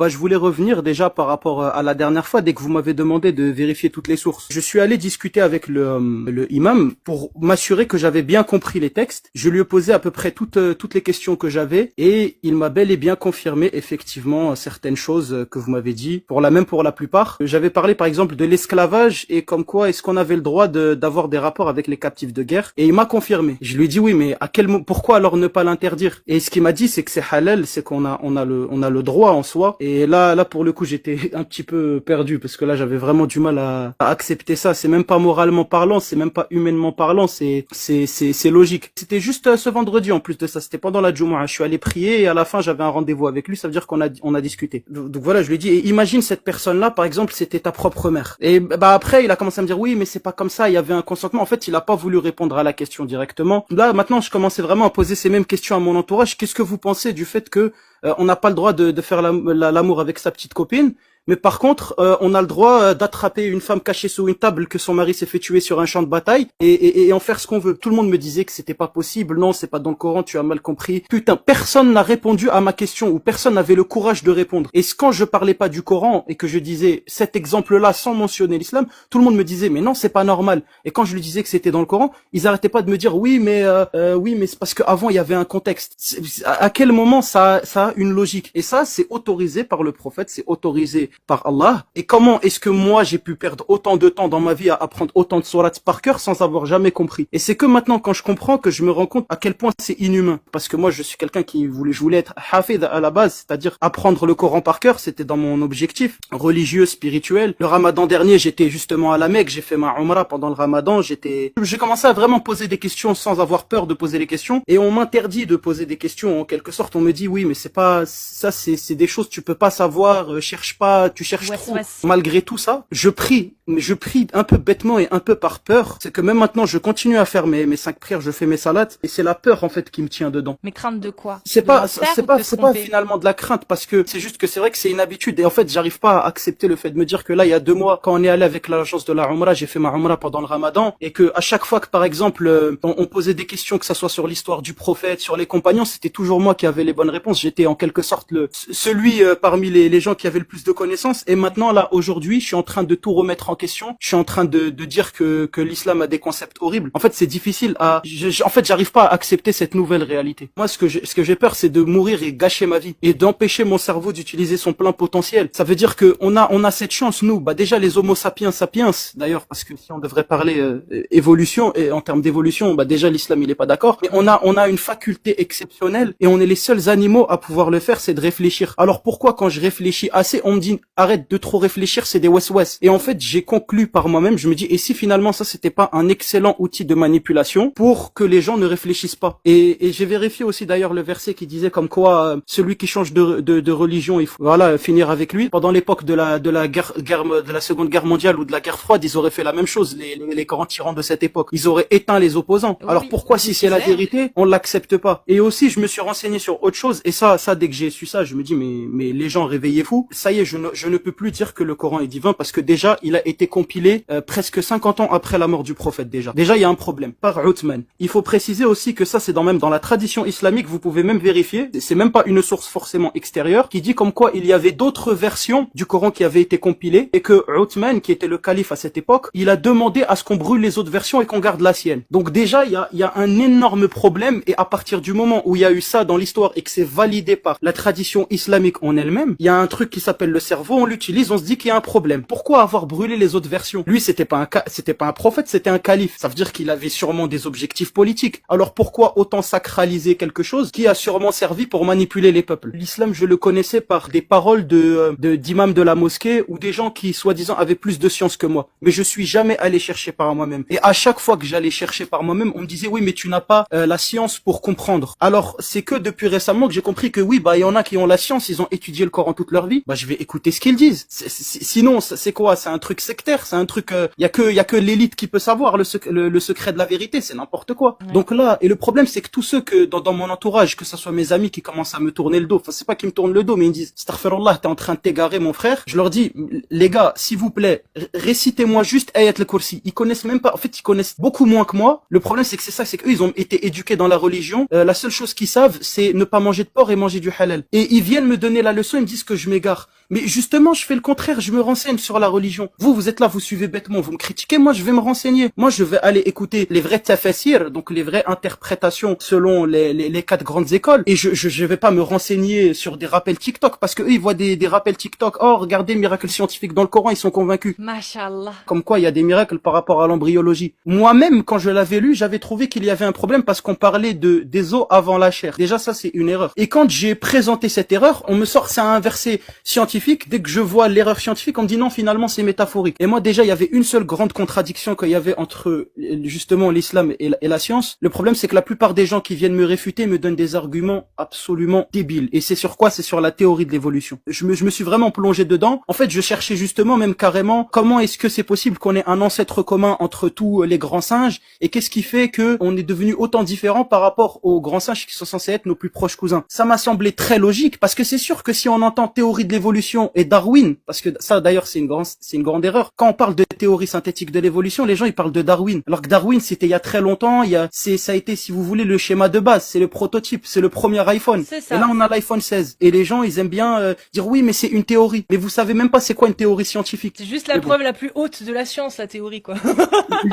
Je voulais revenir déjà par rapport à la dernière fois, dès que vous m'avez demandé de vérifier toutes les sources. Je suis allé discuter avec le imam pour m'assurer que j'avais bien compris les textes. Je lui ai posé à peu près toutes les questions que j'avais et il m'a bel et bien confirmé effectivement certaines choses que vous m'avez dit, pour la plupart. J'avais parlé par exemple de l'esclavage et comme quoi est-ce qu'on avait le droit d'avoir des rapports avec les captifs de guerre, et il m'a confirmé. Je lui ai dit oui, mais pourquoi alors ne pas l'interdire? Et ce qu'il m'a dit, c'est que c'est halal, c'est qu'on a le droit en soi. Et là, pour le coup, j'étais un petit peu perdu parce que là, j'avais vraiment du mal à accepter ça. C'est même pas moralement parlant, c'est même pas humainement parlant, c'est logique. C'était juste ce vendredi en plus de ça. C'était pendant la Jumu'ah. Je suis allé prier et à la fin, j'avais un rendez-vous avec lui. Ça veut dire qu'on a discuté. Donc voilà, je lui ai dit, et imagine cette personne-là, par exemple, c'était ta propre mère. Et après, il a commencé à me dire, oui, mais c'est pas comme ça. Il y avait un consentement. En fait, il a pas voulu répondre à la question directement. Là, maintenant, je commençais vraiment à poser ces mêmes questions à mon entourage. Qu'est-ce que vous pensez du fait que on n'a pas le droit de faire l'amour avec sa petite copine, mais par contre, on a le droit d'attraper une femme cachée sous une table que son mari s'est fait tuer sur un champ de bataille et en faire ce qu'on veut. Tout le monde me disait que c'était pas possible. Non, c'est pas dans le Coran, tu as mal compris. Putain, personne n'a répondu à ma question ou personne n'avait le courage de répondre. Et quand je parlais pas du Coran et que je disais cet exemple-là sans mentionner l'islam, tout le monde me disait mais non, c'est pas normal. Et quand je lui disais que c'était dans le Coran, ils arrêtaient pas de me dire oui, mais c'est parce qu'avant il y avait un contexte. À quel moment ça a une logique? Et ça, c'est autorisé par le prophète, c'est autorisé par Allah. Et comment est-ce que moi j'ai pu perdre autant de temps dans ma vie à apprendre autant de sourates par cœur sans avoir jamais compris? Et c'est que maintenant quand je comprends que je me rends compte à quel point c'est inhumain. Parce que moi je suis quelqu'un je voulais être hafid à la base, c'est-à-dire apprendre le Coran par cœur, c'était dans mon objectif religieux, spirituel. Le Ramadan dernier, j'étais justement à la Mecque, j'ai fait ma Umrah pendant le Ramadan, j'ai commencé à vraiment poser des questions sans avoir peur de poser les questions, et on m'interdit de poser des questions. En quelque sorte, on me dit oui, mais c'est pas ça, c'est des choses tu peux pas savoir, cherche pas, tu cherches trop. Malgré tout ça, je prie un peu bêtement et un peu par peur. C'est que même maintenant, je continue à faire mes 5 prières, je fais mes salats, et c'est la peur en fait qui me tient dedans. Mais crainte de quoi? C'est pas finalement de la crainte, parce que c'est juste que c'est vrai que c'est une habitude, et en fait, j'arrive pas à accepter le fait de me dire que là, il y a 2 mois, quand on est allé avec l'agence de la Umrah, j'ai fait ma Umrah pendant le Ramadan, et que à chaque fois que par exemple, on posait des questions, que ça soit sur l'histoire du prophète, sur les compagnons, c'était toujours moi qui avais les bonnes réponses. J'étais en quelque sorte celui parmi les gens qui avaient le plus de connaissances. Et maintenant là, aujourd'hui, je suis en train de tout remettre en question. Je suis en train de dire que l'islam a des concepts horribles. En fait, c'est difficile en fait, j'arrive pas à accepter cette nouvelle réalité. Moi, ce que j'ai peur, c'est de mourir et gâcher ma vie et d'empêcher mon cerveau d'utiliser son plein potentiel. Ça veut dire que on a cette chance, nous. Déjà les Homo sapiens d'ailleurs, parce que si on devrait parler évolution, et en termes d'évolution, déjà l'islam il est pas d'accord. Mais on a une faculté exceptionnelle et on est les seuls animaux à pouvoir le faire, c'est de réfléchir. Alors pourquoi quand je réfléchis assez, on me dit arrête de trop réfléchir, c'est des wes-wes. Et en fait, j'ai conclu par moi-même, je me dis et si finalement ça c'était pas un excellent outil de manipulation pour que les gens ne réfléchissent pas. Et j'ai vérifié aussi d'ailleurs le verset qui disait comme quoi celui qui change de religion, il faut finir avec lui. Pendant l'époque de la Seconde Guerre mondiale ou de la guerre froide, ils auraient fait la même chose, les grands tyrans de cette époque. Ils auraient éteint les opposants. Oui, alors pourquoi si c'est la vérité, on l'accepte pas? Et aussi je me suis renseigné sur autre chose, et ça dès que j'ai su ça, je me dis mais les gens réveillez-vous. Ça y est, je ne peux plus dire que le Coran est divin, parce que déjà il a été compilé presque 50 ans après la mort du prophète. Déjà il y a un problème par Uthman. Il faut préciser aussi que ça c'est même dans la tradition islamique, vous pouvez même vérifier, c'est même pas une source forcément extérieure qui dit comme quoi il y avait d'autres versions du Coran qui avaient été compilées, et que Uthman, qui était le calife à cette époque, il a demandé à ce qu'on brûle les autres versions et qu'on garde la sienne. Donc déjà il y a un énorme problème, et à partir du moment où il y a eu ça dans l'histoire et que c'est validé par la tradition islamique en elle-même, il y a un truc qui s'appelle le cerveau, on l'utilise, on se dit qu'il y a un problème. Pourquoi avoir brûlé les autres versions? Lui c'était pas un prophète, c'était un calife. Ça veut dire qu'il avait sûrement des objectifs politiques. Alors pourquoi autant sacraliser quelque chose qui a sûrement servi pour manipuler les peuples? L'islam, je le connaissais par des paroles d'imams de la mosquée ou des gens qui soi-disant avaient plus de science que moi. Mais je suis jamais allé chercher par moi-même. Et à chaque fois que j'allais chercher par moi-même, on me disait oui mais tu n'as pas la science pour comprendre. Alors c'est que depuis récemment que j'ai compris que oui il y en a qui ont la science, ils ont étudié le Coran toute leur vie. Je vais écouter écoutez ce qu'ils disent. Sinon, c'est quoi? C'est un truc sectaire, c'est un truc, y a que l'élite qui peut savoir le secret de la vérité, c'est n'importe quoi. Ouais. Donc là, et le problème, c'est que tous ceux que, dans mon entourage, que ce soit mes amis qui commencent à me tourner le dos, enfin, c'est pas qu'ils me tournent le dos, mais ils me disent, Astaghfirullah, t'es en train de t'égarer, mon frère. Je leur dis, les gars, s'il vous plaît, récitez-moi juste Ayat al-Kursi. Ils connaissent même pas, en fait, ils connaissent beaucoup moins que moi. Le problème, c'est que c'est qu'eux, ils ont été éduqués dans la religion. La seule chose qu'ils savent, c'est ne pas manger de porc et manger du halal. Et ils viennent me donner la leçon, ils me disent que je m'égare. Mais justement, je fais le contraire, je me renseigne sur la religion. Vous êtes là, vous suivez bêtement, vous me critiquez, moi je vais me renseigner. Moi je vais aller écouter les vrais tafassir, donc les vraies interprétations selon les 4 grandes écoles. Et je vais pas me renseigner sur des rappels TikTok, parce que eux ils voient des rappels TikTok. Oh, regardez, miracle scientifique dans le Coran, ils sont convaincus. Mashallah. Comme quoi il y a des miracles par rapport à l'embryologie. Moi-même, quand je l'avais lu, j'avais trouvé qu'il y avait un problème parce qu'on parlait des os avant la chair. Déjà ça c'est une erreur. Et quand j'ai présenté cette erreur, on me sort c'est un verset scientifique. Dès que je vois l'erreur scientifique, on me dit non, finalement c'est métaphorique. Et moi déjà il y avait une seule grande contradiction qu'il y avait entre justement l'islam et la science. Le problème c'est que la plupart des gens qui viennent me réfuter me donnent des arguments absolument débiles. Et c'est sur quoi? C'est sur la théorie de l'évolution. Je me suis vraiment plongé dedans. En fait je cherchais justement même carrément comment est-ce que c'est possible qu'on ait un ancêtre commun entre tous les grands singes et qu'est-ce qui fait que on est devenu autant différents par rapport aux grands singes qui sont censés être nos plus proches cousins. Ça m'a semblé très logique parce que c'est sûr que si on entend théorie de l'évolution et Darwin, parce que ça d'ailleurs c'est une grande erreur. Quand on parle de théorie synthétique de l'évolution, les gens ils parlent de Darwin. Alors que Darwin c'était il y a très longtemps, ça a été si vous voulez le schéma de base, c'est le prototype, c'est le premier iPhone. Et là on a l'iPhone 16 et les gens ils aiment bien dire oui mais c'est une théorie. Mais vous savez même pas c'est quoi une théorie scientifique. C'est juste la preuve la plus haute de la science, la théorie quoi.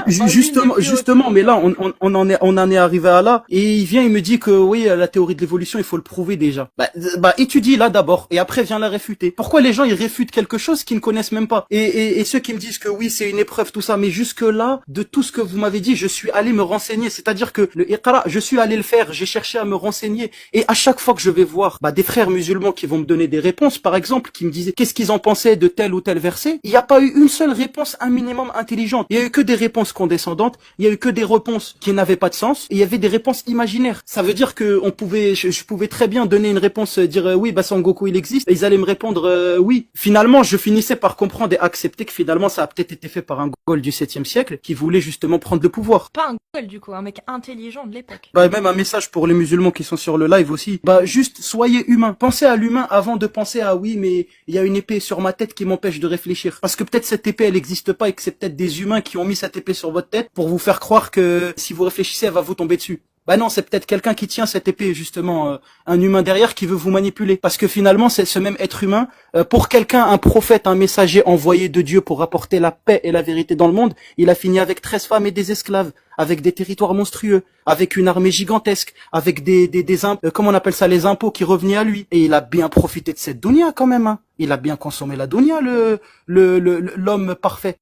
Justement, mais là on en est arrivé à là et il vient il me dit que oui la théorie de l'évolution il faut le prouver déjà. Bah étudie là d'abord et après viens la réfuter. Pourquoi les gens ils réfutent quelque chose qu'ils ne connaissent même pas? Et ceux qui me disent que oui c'est une épreuve tout ça, mais jusque là de tout ce que vous m'avez dit je suis allé me renseigner, c'est-à-dire que le Iqra je suis allé le faire, j'ai cherché à me renseigner et à chaque fois que je vais voir des frères musulmans qui vont me donner des réponses par exemple qui me disaient qu'est-ce qu'ils en pensaient de tel ou tel verset, il n'y a pas eu une seule réponse un minimum intelligente. Il y a eu que des réponses condescendantes, il y a eu que des réponses qui n'avaient pas de sens et il y avait des réponses imaginaires. Ça veut dire que je pouvais très bien donner une réponse, dire oui Son Goku il existe et ils allaient me répondre oui. Finalement, je finissais par comprendre et accepter que finalement, ça a peut-être été fait par un Gogol du 7e siècle qui voulait justement prendre le pouvoir. Pas un Gogol du coup, un mec intelligent de l'époque. Même un message pour les musulmans qui sont sur le live aussi. Juste, soyez humains. Pensez à l'humain avant de penser à oui, mais il y a une épée sur ma tête qui m'empêche de réfléchir. Parce que peut-être cette épée, elle n'existe pas et que c'est peut-être des humains qui ont mis cette épée sur votre tête pour vous faire croire que si vous réfléchissez, elle va vous tomber dessus. Non, c'est peut-être quelqu'un qui tient cette épée, justement, un humain derrière qui veut vous manipuler. Parce que finalement, c'est ce même être humain, pour quelqu'un, un prophète, un messager envoyé de Dieu pour apporter la paix et la vérité dans le monde, il a fini avec 13 femmes et des esclaves, avec des territoires monstrueux, avec une armée gigantesque, avec comment on appelle ça, les impôts qui revenaient à lui. Et il a bien profité de cette dunya quand même, hein. Il a bien consommé la dunya, l'homme parfait.